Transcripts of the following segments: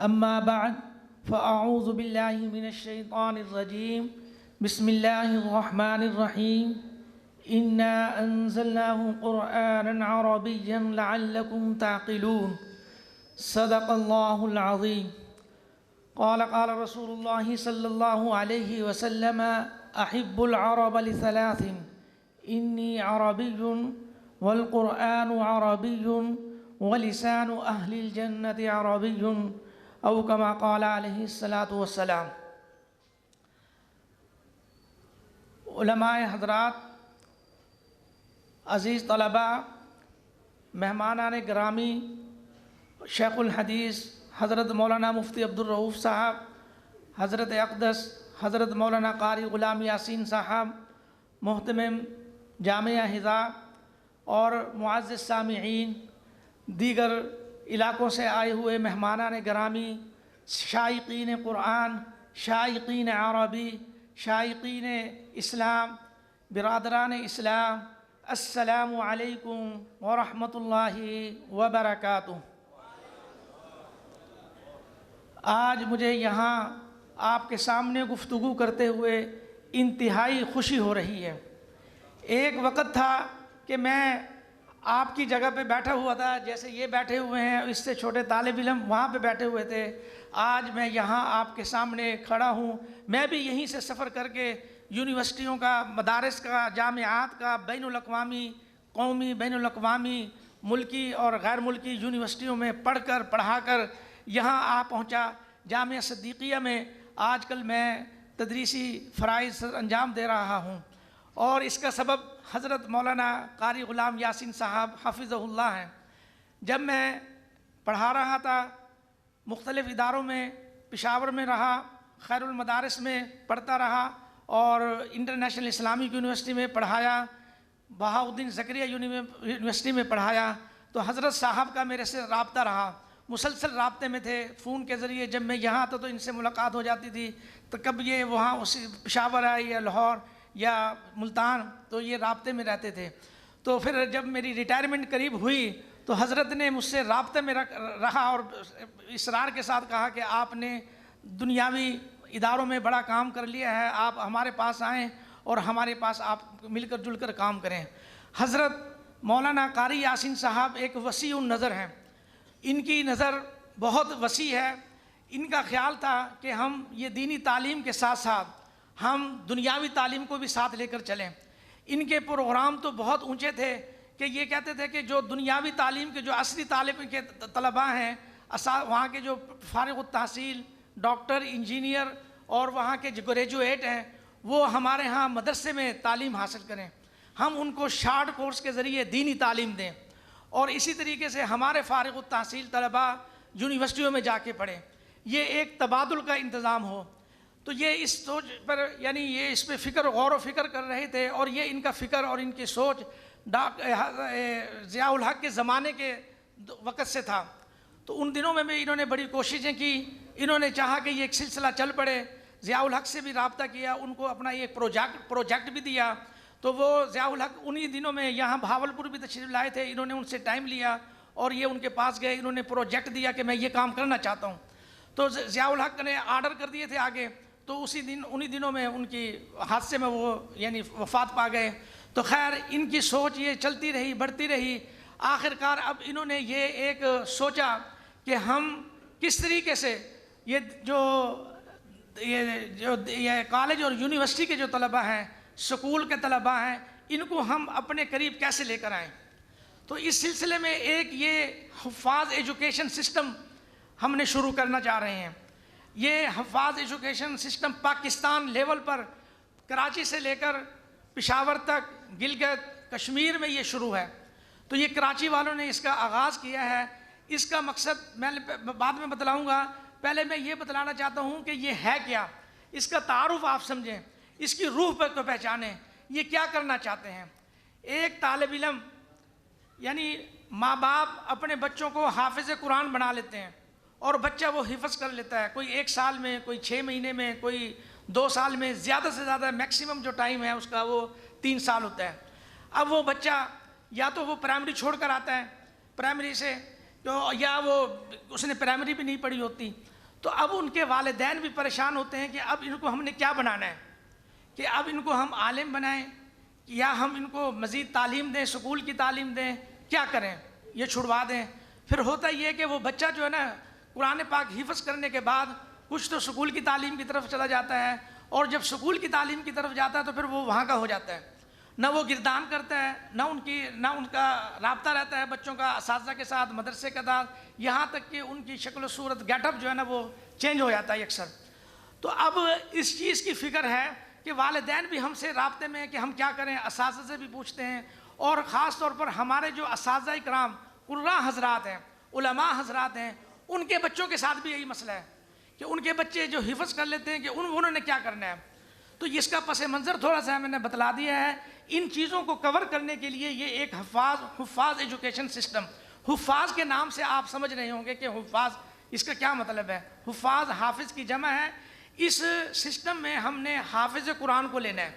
أما بعد فأعوذ بالله من الشيطان الرجيم بسم الله الرحمن الرحيم إنا أنزلناه قرآنا عربيا لعلكم تعقلون صدق الله العظيم قال رسول الله صلى الله عليه وسلم أحب العرب لثلاث إني عربي والقرآن عربي ولسان أهل الجنة عربي او كما قال علیہ الصلاۃ والسلام۔ علماء حضرات، عزیز طلباء، مہمانان گرامی، شیخ الحدیث حضرت مولانا مفتی عبدالرؤوف صاحب، حضرت اقدس حضرت مولانا قاری غلام یاسین صاحب، محتمم جامعہ حضا اور معزز سامعین، دیگر علاقوں سے آئے ہوئے مہمانان گرامی، شائقین قرآن، شائقین عربی، شائقین اسلام، برادران اسلام، السلام علیکم ورحمۃ اللہ وبرکاتہ۔ آج مجھے یہاں آپ کے سامنے گفتگو کرتے ہوئے انتہائی خوشی ہو رہی ہے۔ ایک وقت تھا کہ میں آپ کی جگہ پہ بیٹھا ہوا تھا، جیسے یہ بیٹھے ہوئے ہیں، اس سے چھوٹے طالب علم وہاں پہ بیٹھے ہوئے تھے۔ آج میں یہاں آپ کے سامنے کھڑا ہوں۔ میں بھی یہیں سے سفر کر کے یونیورسٹیوں کا، مدارس کا، جامعات کا، بین الاقوامی، قومی، بین الاقوامی، ملکی اور غیر ملکی یونیورسٹیوں میں پڑھا کر یہاں آ پہنچا۔ جامعہ صدیقیہ میں آج کل میں تدریسی فرائض انجام دے رہا ہوں، اور اس کا سبب حضرت مولانا قاری غلام یاسین صاحب حفظہ اللہ ہیں۔ جب میں پڑھا رہا تھا مختلف اداروں میں، پشاور میں رہا، خیر المدارس میں پڑھتا رہا، اور انٹرنیشنل اسلامک یونیورسٹی میں پڑھایا، بہاؤالدین زکریا یونیورسٹی میں پڑھایا، تو حضرت صاحب کا میرے سے رابطہ رہا، مسلسل رابطے میں تھے فون کے ذریعے۔ جب میں یہاں آتا تو ان سے ملاقات ہو جاتی تھی، تو کب یہ وہاں اسی پشاور آئے یا لاہور یا ملتان، تو یہ رابطے میں رہتے تھے۔ تو پھر جب میری ریٹائرمنٹ قریب ہوئی تو حضرت نے مجھ سے رابطے میں رہا اور اصرار کے ساتھ کہا کہ آپ نے دنیاوی اداروں میں بڑا کام کر لیا ہے، آپ ہمارے پاس آئیں اور ہمارے پاس آپ مل کر جل کر کام کریں۔ حضرت مولانا قاری یاسین صاحب ایک وسیع النظر ہیں، ان کی نظر بہت وسیع ہے۔ ان کا خیال تھا کہ ہم یہ دینی تعلیم کے ساتھ ساتھ ہم دنیاوی تعلیم کو بھی ساتھ لے کر چلیں۔ ان کے پروگرام تو بہت اونچے تھے کہ یہ کہتے تھے کہ جو دنیاوی تعلیم کے جو اصلی طالب کے طلباء ہیں، وہاں کے جو فارغ التحصیل ڈاکٹر، انجینئر اور وہاں کے جو گریجویٹ ہیں، وہ ہمارے ہاں مدرسے میں تعلیم حاصل کریں، ہم ان کو شارٹ کورس کے ذریعے دینی تعلیم دیں، اور اسی طریقے سے ہمارے فارغ التحصیل طلباء یونیورسٹیوں میں جا کے پڑھیں، یہ ایک تبادل کا انتظام ہو۔ تو یہ اس سوچ پر، یعنی یہ اس پہ غور و فکر کر رہے تھے، اور یہ ان کا فکر اور ان کی سوچ ضیاء الحق کے زمانے کے وقت سے تھا۔ تو ان دنوں میں بھی انہوں نے بڑی کوششیں کی، انہوں نے چاہا کہ یہ ایک سلسلہ چل پڑے۔ ضیاء الحق سے بھی رابطہ کیا، ان کو اپنا ایک پروجیکٹ بھی دیا۔ تو وہ ضیاء الحق انہی دنوں میں یہاں بہاولپور بھی تشریف لائے تھے، انہوں نے ان سے ٹائم لیا اور یہ ان کے پاس گئے، انہوں نے پروجیکٹ دیا کہ میں یہ کام کرنا چاہتا ہوں۔ تو ضیاء الحق نے آرڈر کر دیے تھے آگے، تو انہی دنوں میں ان کی حادثے میں وہ یعنی وفات پا گئے۔ تو خیر ان کی سوچ یہ چلتی رہی، بڑھتی رہی۔ آخر کار اب انہوں نے یہ ایک سوچا کہ ہم کس طریقے سے یہ کالج اور یونیورسٹی کے جو طلباء ہیں، سکول کے طلباء ہیں، ان کو ہم اپنے قریب کیسے لے کر آئیں۔ تو اس سلسلے میں ایک یہ حفاظ ایجوکیشن سسٹم ہم نے شروع کرنا چاہ رہے ہیں۔ یہ حفاظ ایجوکیشن سسٹم پاکستان لیول پر کراچی سے لے کر پشاور تک، گلگت کشمیر میں یہ شروع ہے۔ تو یہ کراچی والوں نے اس کا آغاز کیا ہے۔ اس کا مقصد میں بعد میں بتلاؤں گا، پہلے میں یہ بتلانا چاہتا ہوں کہ یہ ہے کیا، اس کا تعارف آپ سمجھیں، اس کی روح کو پہچانیں، یہ کیا کرنا چاہتے ہیں۔ ایک طالب علم، یعنی ماں باپ اپنے بچوں کو حافظ قرآن بنا لیتے ہیں، اور بچہ وہ حفظ کر لیتا ہے، کوئی 1 سال میں، کوئی 6 مہینے میں، کوئی 2 سال میں، زیادہ سے زیادہ میکسیمم جو ٹائم ہے اس کا وہ 3 سال ہوتا ہے۔ اب وہ بچہ یا تو وہ پرائمری چھوڑ کر آتا ہے، پرائمری سے تو یا وہ اس نے پرائمری بھی نہیں پڑھی ہوتی، تو اب ان کے والدین بھی پریشان ہوتے ہیں کہ اب ان کو ہم نے کیا بنانا ہے، کہ اب ان کو ہم عالم بنائیں یا ہم ان کو مزید تعلیم دیں، سکول کی تعلیم دیں، کیا کریں، یہ چھڑوا دیں۔ پھر ہوتا یہ کہ وہ بچہ جو ہے نا قرآن پاک حفظ کرنے کے بعد کچھ تو سکول کی تعلیم کی طرف چلا جاتا ہے، اور جب سکول کی تعلیم کی طرف جاتا ہے تو پھر وہ وہاں کا ہو جاتا ہے، نہ وہ گردان کرتا ہے، نہ ان کا رابطہ رہتا ہے بچوں کا اساتذہ کے ساتھ، مدرسے کے ساتھ، یہاں تک کہ ان کی شکل و صورت گیٹ اپ جو ہے نا وہ چینج ہو جاتا ہے اکثر۔ تو اب اس چیز کی فکر ہے کہ والدین بھی ہم سے رابطے میں ہیں کہ ہم کیا کریں، اساتذہ سے بھی پوچھتے ہیں، اور خاص طور پر ہمارے جو اساتذہ کرام قراء حضرات ہیں، علماء حضرات ہیں، ان کے بچوں کے ساتھ بھی یہی مسئلہ ہے کہ ان کے بچے جو حفظ کر لیتے ہیں کہ انہوں نے کیا کرنا ہے۔ تو اس کا پس منظر تھوڑا سا میں نے بتلا دیا ہے۔ ان چیزوں کو کور کرنے کے لیے یہ ایک حفاظ ایجوکیشن سسٹم، حفاظ کے نام سے آپ سمجھ رہے ہوں گے کہ حفاظ اس کا کیا مطلب ہے۔ حفاظ حافظ کی جمع ہے۔ اس سسٹم میں ہم نے حافظ قرآن کو لینا ہے،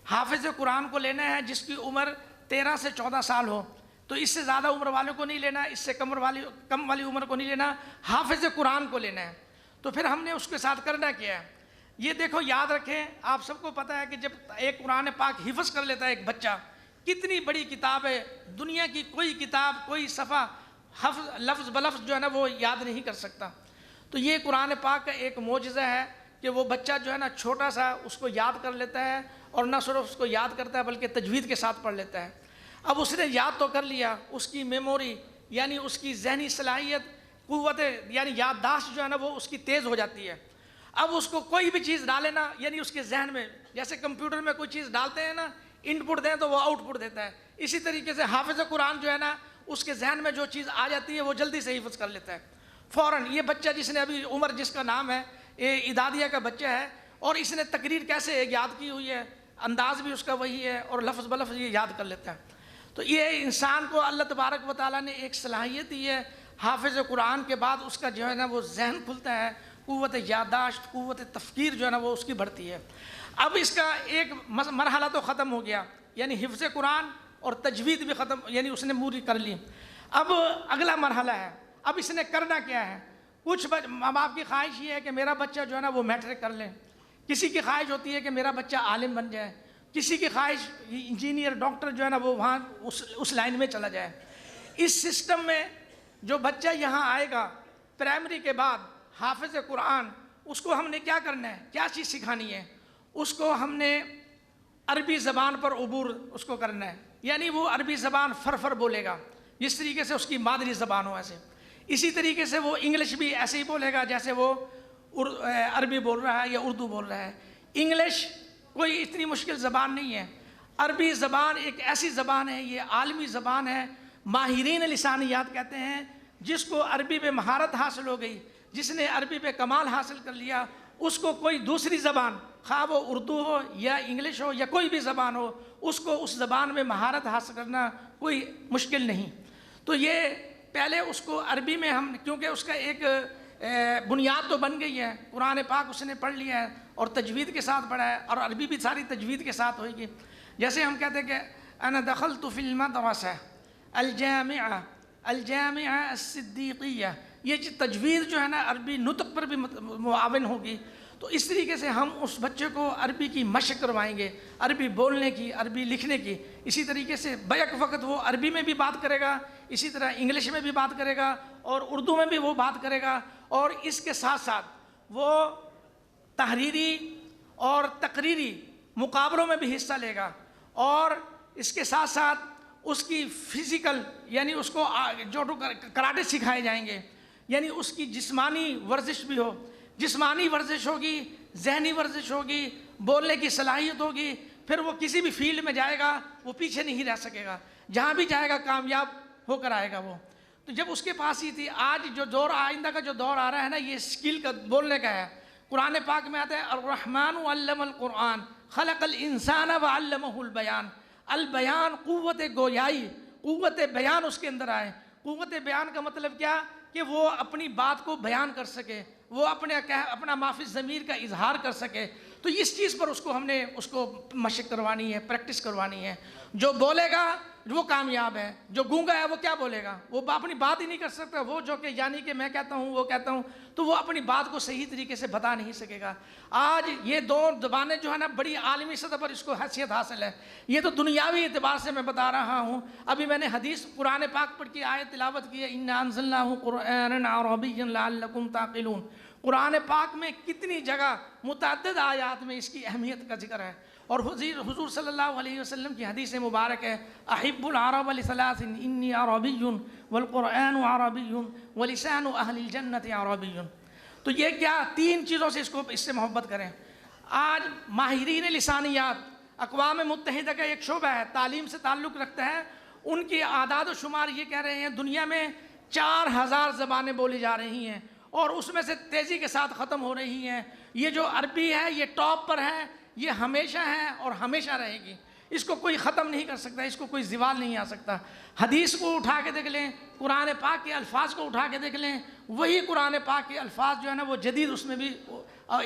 حافظ قرآن کو لینا ہے جس کی عمر 13 سے 14 سال ہو، تو اس سے زیادہ عمر والوں کو نہیں لینا، اس سے کم والی عمر کو نہیں لینا، حافظ قرآن کو لینا ہے۔ تو پھر ہم نے اس کے ساتھ کرنا کیا ہے، یہ دیکھو یاد رکھیں، آپ سب کو پتہ ہے کہ جب ایک قرآن پاک حفظ کر لیتا ہے ایک بچہ، کتنی بڑی کتاب ہے، دنیا کی کوئی کتاب کوئی صفحہ لفظ بلفظ جو ہے نا وہ یاد نہیں کر سکتا۔ تو یہ قرآن پاک کا ایک معجزہ ہے کہ وہ بچہ جو ہے نا چھوٹا سا اس کو یاد کر لیتا ہے، اور نہ صرف اس کو یاد کرتا ہے بلکہ تجوید کے ساتھ پڑھ لیتا ہے۔ اب اس نے یاد تو کر لیا، اس کی میموری یعنی اس کی ذہنی صلاحیت، قوت یعنی یادداشت جو ہے نا وہ اس کی تیز ہو جاتی ہے۔ اب اس کو کوئی بھی چیز ڈالے نا، یعنی اس کے ذہن میں، جیسے کمپیوٹر میں کوئی چیز ڈالتے ہیں نا، ان پٹ دیں تو وہ آؤٹ پٹ دیتا ہے، اسی طریقے سے حافظ قرآن جو ہے نا اس کے ذہن میں جو چیز آ جاتی ہے وہ جلدی سے حفظ کر لیتا ہے فوراً۔ یہ بچہ جس نے ابھی عمر جس کا نام ہے، یہ ادادیہ کا بچہ ہے، اور اس نے تقریر کیسے یاد کی ہوئی ہے، انداز بھی اس کا وہی ہے، اور لفظ بلفظ یہ یاد کر لیتا ہے۔ تو یہ انسان کو اللہ تبارک و تعالیٰ نے ایک صلاحیت دی ہے، حافظ قرآن کے بعد اس کا جو ہے نا وہ ذہن کھلتا ہے، قوت یادداشت، قوت تفکیر جو ہے نا وہ اس کی بڑھتی ہے۔ اب اس کا ایک مرحلہ تو ختم ہو گیا، یعنی حفظ قرآن اور تجوید بھی ختم، یعنی اس نے پوری کر لی۔ اب اگلا مرحلہ ہے، اب اس نے کرنا کیا ہے۔ کچھ ماں باپ کی خواہش یہ ہے کہ میرا بچہ جو ہے نا وہ میٹرک کر لے، کسی کی خواہش ہوتی ہے کہ میرا بچہ عالم بن جائے، کسی کی خواہش انجینئر ڈاکٹر جو ہے نا وہ وہاں اس لائن میں چلا جائے۔ اس سسٹم میں جو بچہ یہاں آئے گا پرائمری کے بعد حافظ قرآن، اس کو ہم نے کیا کرنا ہے، کیا چیز سکھانی ہے، اس کو ہم نے عربی زبان پر عبور اس کو کرنا ہے، یعنی وہ عربی زبان فر بولے گا جس طریقے سے اس کی مادری زبان ہو، ایسے اسی طریقے سے وہ انگلش بھی ایسے ہی بولے گا جیسے وہ عربی بول رہا ہے یا اردو بول رہا ہے۔ انگلش کوئی اتنی مشکل زبان نہیں ہے، عربی زبان ایک ایسی زبان ہے، یہ عالمی زبان ہے، ماہرین لسانیات کہتے ہیں جس کو عربی پہ مہارت حاصل ہو گئی، جس نے عربی پہ کمال حاصل کر لیا، اس کو کوئی دوسری زبان، خواہ وہ اردو ہو یا انگلش ہو یا کوئی بھی زبان ہو، اس کو اس زبان میں مہارت حاصل کرنا کوئی مشکل نہیں۔ تو یہ پہلے اس کو عربی میں ہم، کیونکہ اس کا ایک بنیاد تو بن گئی ہے، قرآن پاک اس نے پڑھ لیا ہے اور تجوید کے ساتھ پڑھا ہے، اور عربی بھی ساری تجوید کے ساتھ ہوئے گی۔ جیسے ہم کہتے ہیں کہ انا دخلت فی المدرسہ الجامعہ الصدیقیہ، یہ تجوید جو ہے نا عربی نطق پر بھی معاون ہوگی۔ تو اس طریقے سے ہم اس بچے کو عربی کی مشق کروائیں گے، عربی بولنے کی، عربی لکھنے کی۔ اسی طریقے سے بیک وقت وہ عربی میں بھی بات کرے گا، اسی طرح انگلش میں بھی بات کرے گا، اور اردو میں بھی وہ بات کرے گا، اور اس کے ساتھ ساتھ وہ تحریری اور تقریری مقابلوں میں بھی حصہ لے گا، اور اس کے ساتھ ساتھ اس کی فزیکل، یعنی اس کو جو کراٹے سکھائے جائیں گے، یعنی اس کی جسمانی ورزش بھی ہو، جسمانی ورزش ہوگی، ذہنی ورزش ہوگی، بولنے کی صلاحیت ہوگی، پھر وہ کسی بھی فیلڈ میں جائے گا وہ پیچھے نہیں رہ سکے گا، جہاں بھی جائے گا کامیاب ہو کر آئے گا وہ۔ تو جب اس کے پاس ہی تھی، آج جو دور آئندہ کا جو دور آ رہا ہے نا، یہ اسکل کا، بولنے کا ہے۔ قرآن پاک میں آتا ہے الرحمن علم القرآن خلق الانسان وعلمہ البیان، البیان قوت گویائی، قوت بیان اس کے اندر آئے۔ قوت بیان کا مطلب کیا کہ وہ اپنی بات کو بیان کر سکے، وہ اپنا معافی ضمیر کا اظہار کر سکے۔ تو اس چیز پر اس کو ہم نے اس کو مشق کروانی ہے، پریکٹس کروانی ہے۔ جو بولے گا وہ کامیاب ہے، جو گونگا ہے وہ کیا بولے گا؟ وہ اپنی بات ہی نہیں کر سکتا، وہ جو کہ یعنی کہ میں کہتا ہوں وہ کہتا ہوں، تو وہ اپنی بات کو صحیح طریقے سے بتا نہیں سکے گا۔ آج یہ دو زبانیں جو ہے نا بڑی عالمی سطح پر اس کو حیثیت حاصل ہے۔ یہ تو دنیاوی اعتبار سے میں بتا رہا ہوں۔ ابھی میں نے حدیث قرآن پاک پڑھ کے آیت تلاوت کی ہے، اِنَّا أَنزَلْنَاهُ قُرْآنًا عَرَبِيًّا لَعَلَّكُمْ تَعْقِلُونَ۔ قرآن پاک میں کتنی جگہ متعدد آیات میں اس کی اہمیت کا ذکر ہے، اور حضور صلی اللہ علیہ وسلم کی حدیث مبارک ہے، احب العرب لثلاث انی عربی والقرآن عربی ولسان اہل الجنت عربی۔ تو یہ کیا تین چیزوں سے اس سے محبت کریں۔ آج ماہرین لسانیات، اقوام متحدہ کا ایک شعبہ ہے، تعلیم سے تعلق رکھتا ہے، ان کی اعداد و شمار یہ کہہ رہے ہیں دنیا میں 4000 زبانیں بولی جا رہی ہیں، اور اس میں سے تیزی کے ساتھ ختم ہو رہی ہیں۔ یہ جو عربی ہے یہ ٹاپ پر ہے، یہ ہمیشہ ہے اور ہمیشہ رہے گی، اس کو کوئی ختم نہیں کر سکتا، اس کو کوئی زوال نہیں آ سکتا۔ حدیث کو اٹھا کے دیکھ لیں، قرآن پاک کے الفاظ کو اٹھا کے دیکھ لیں، وہی قرآن پاک کے الفاظ جو ہے نا وہ جدید اس میں بھی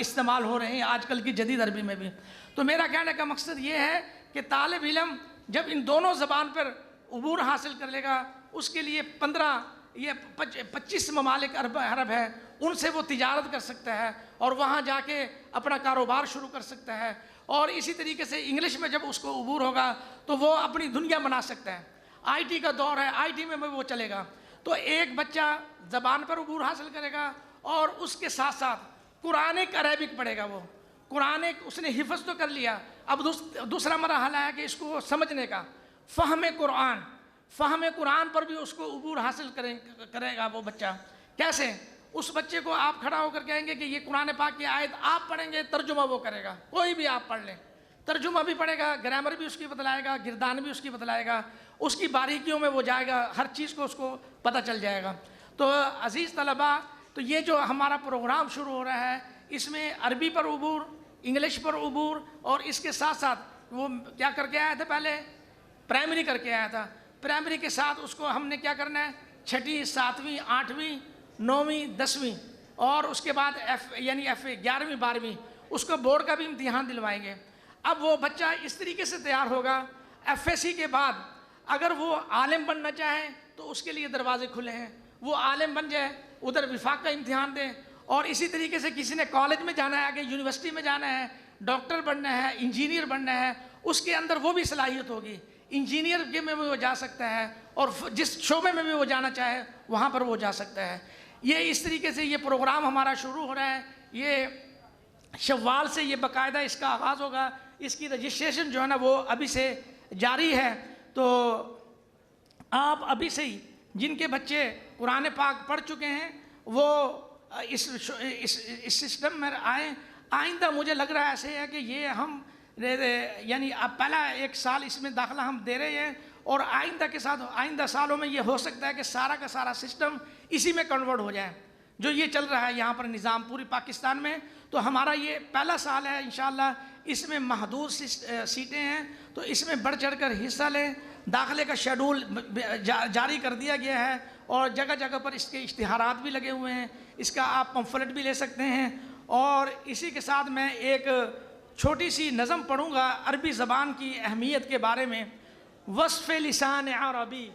استعمال ہو رہے ہیں، آج کل کی جدید عربی میں بھی۔ تو میرا کہنے کا مقصد یہ ہے کہ طالب علم جب ان دونوں زبان پر عبور حاصل کر لے گا، اس کے لیے 25 ممالک عرب ہے، ان سے وہ تجارت کر سکتا ہے اور وہاں جا کے اپنا کاروبار شروع کر سکتا ہے، اور اسی طریقے سے انگلش میں جب اس کو عبور ہوگا تو وہ اپنی دنیا بنا سکتا ہے۔ آئی ٹی کا دور ہے، آئی ٹی میں وہ چلے گا، تو ایک بچہ زبان پر عبور حاصل کرے گا اور اس کے ساتھ ساتھ قرآنک عربک پڑھے گا۔ وہ قرآنک اس نے حفظ تو کر لیا، اب دوسرا مرحلہ ہے کہ اس کو سمجھنے کا، فہم قرآن پر بھی اس کو عبور حاصل کرے گا وہ بچہ۔ کیسے؟ اس بچے کو آپ کھڑا ہو کر کہیں گے کہ یہ قرآن پاک کی آیت آپ پڑھیں گے، ترجمہ وہ کرے گا، کوئی بھی آپ پڑھ لیں، ترجمہ بھی پڑھے گا، گرامر بھی اس کی بتلائے گا، گردان بھی اس کی بتلائے گا، اس کی باریکیوں میں وہ جائے گا، ہر چیز کو اس کو پتہ چل جائے گا۔ تو عزیز طلباء، تو یہ جو ہمارا پروگرام شروع ہو رہا ہے، اس میں عربی پر عبور، انگلش پر عبور، اور اس کے ساتھ ساتھ وہ کیا کر کے آیا تھا؟ پہلے پرائمری کر کے آیا تھا، پرائمری کے ساتھ اس کو ہم نے کیا کرنا ہے؟ 6، 7، 8، 9، 10، اور اس کے بعد یعنی ایف 11، 12، اس کو بورڈ کا بھی امتحان دلوائیں گے۔ اب وہ بچہ اس طریقے سے تیار ہوگا، ایف ایس سی کے بعد اگر وہ عالم بننا چاہے تو اس کے لیے دروازے کھلے ہیں، وہ عالم بن جائے، ادھر وفاق کا امتحان دیں، اور اسی طریقے سے کسی نے کالج میں جانا ہے، آگے یونیورسٹی میں جانا ہے، ڈاکٹر بننا ہے، انجینئر بننا ہے، اس کے اندر وہ بھی صلاحیت ہوگی، انجینئر کے میں بھی وہ جا سکتا ہے، اور جس شعبے میں بھی وہ جانا چاہے وہاں پر وہ جا سکتا ہے۔ یہ اس طریقے سے یہ پروگرام ہمارا شروع ہو رہا ہے، یہ شوال سے یہ باقاعدہ اس کا آغاز ہوگا، اس کی رجسٹریشن جو ہے نا وہ ابھی سے جاری ہے۔ تو آپ ابھی سے ہی جن کے بچے قرآن پاک پڑھ چکے ہیں وہ اس سسٹم میں آئیں۔ آئندہ مجھے لگ رہا ہے ایسے ہے کہ یہ ہم یعنی اب پہلا 1 سال اس میں داخلہ ہم دے رہے ہیں، اور آئندہ کے ساتھ آئندہ سالوں میں یہ ہو سکتا ہے کہ سارا کا سارا سسٹم اسی میں کنورٹ ہو جائے، جو یہ چل رہا ہے یہاں پر نظام پوری پاکستان میں۔ تو ہمارا یہ پہلا سال ہے انشاءاللہ، اس میں محدود سیٹیں ہیں، تو اس میں بڑھ چڑھ کر حصہ لیں۔ داخلے کا شیڈول جاری کر دیا گیا ہے، اور جگہ جگہ پر اس کے اشتہارات بھی لگے ہوئے ہیں، اس کا آپ پمفلٹ بھی لے سکتے ہیں۔ اور اسی کے ساتھ میں ایک چھوٹی سی نظم پڑھوں گا عربی زبان کی اہمیت کے بارے میں، وصف لسان عربی،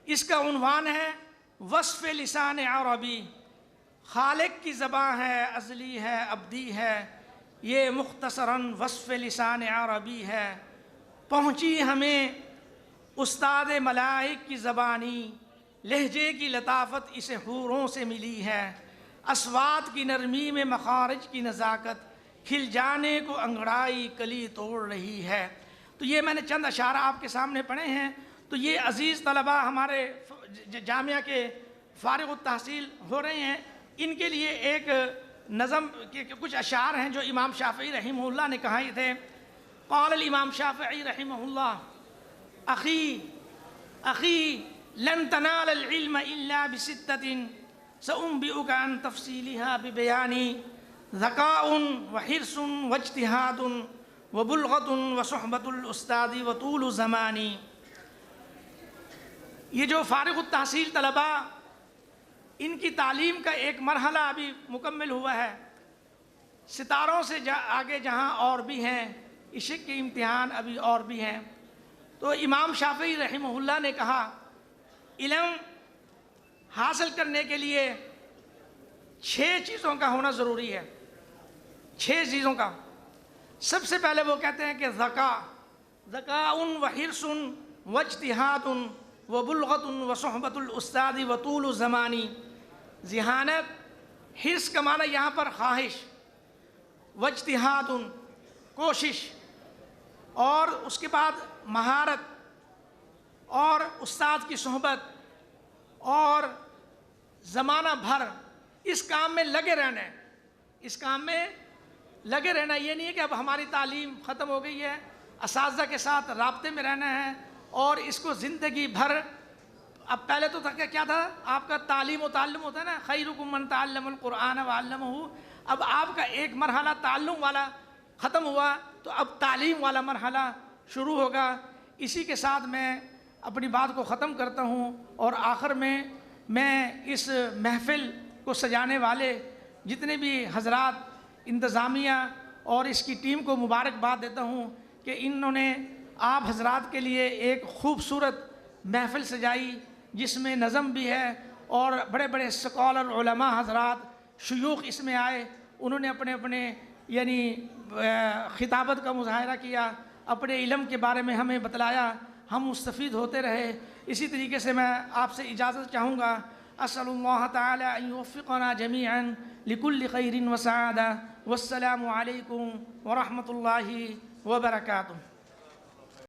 اس کا عنوان ہے وصف لسان عربی۔ خالق کی زبان ہے، ازلی ہے، ابدی ہے، یہ مختصراً وصف لسان عربی ہے۔ پہنچی ہمیں استاد ملائک کی زبانی، لہجے کی لطافت اسے حوروں سے ملی ہے، اصوات کی نرمی میں مخارج کی نزاکت، کھل جانے کو انگڑائی کلی توڑ رہی ہے۔ تو یہ میں نے چند اشعار آپ کے سامنے پڑھے ہیں۔ تو یہ عزیز طلباء ہمارے جامعہ کے فارغ التحصیل ہو رہے ہیں، ان کے لیے ایک نظم کے کچھ اشعار ہیں جو امام شافعی رحمہ اللہ نے کہے تھے۔ قال الامام شافعی رحمہ اللہ: اخی لن تنال العلم الا بستة سأنبئك عن تفصيلها ببياني، ذكاء وحرص واجتهاد وبلغة وصحبة الأستاذ وطول زماني۔ یہ جو فارغ التحصیل طلباء، ان کی تعلیم کا ایک مرحلہ ابھی مکمل ہوا ہے، ستاروں سے آگے جہاں اور بھی ہیں، عشق کے امتحان ابھی اور بھی ہیں، تو امام شافعی رحمہ اللہ نے کہا علم حاصل کرنے کے لیے 6 چیزوں کا ہونا ضروری ہے، 6 چیزوں کا۔ سب سے پہلے وہ کہتے ہیں کہ ذکاء و حرص و اجتہاد و بلغت و صحبت الاستاد و طول الزمانی۔ ذہانت، حرص کا معنی یہاں پر خواہش، و اجتہاد کوشش، اور اس کے بعد مہارت اور استاد کی صحبت، اور زمانہ بھر اس کام میں لگے رہنا ہے۔ اس کام میں لگے رہنا، یہ نہیں ہے کہ اب ہماری تعلیم ختم ہو گئی ہے، اساتذہ کے ساتھ رابطے میں رہنا ہے اور اس کو زندگی بھر۔ اب پہلے تو کیا تھا آپ کا تعلیم و تعلم ہوتا ہے نا، خیرکم من تعلم القرآن وعلمہ۔ اب آپ کا ایک مرحلہ تعلم والا ختم ہوا تو اب تعلیم والا مرحلہ شروع ہوگا۔ اسی کے ساتھ میں اپنی بات کو ختم کرتا ہوں، اور آخر میں اس محفل کو سجانے والے جتنے بھی حضرات، انتظامیہ اور اس کی ٹیم کو مبارکباد دیتا ہوں کہ انہوں نے آپ حضرات کے لیے ایک خوبصورت محفل سجائی جس میں نظم بھی ہے، اور بڑے بڑے اسکالر علماء حضرات شیوخ اس میں آئے، انہوں نے اپنے اپنے یعنی خطابت کا مظاہرہ کیا، اپنے علم کے بارے میں ہمیں بتلایا، ہم مستفید ہوتے رہے۔ اسی طریقے سے میں آپ سے اجازت چاہوں گا۔ اسأل اللہ تعالی ان یوفقنا جمیعا لکل خیر و سعادہ، والسلام علیکم ورحمۃ اللہ وبرکاتہ۔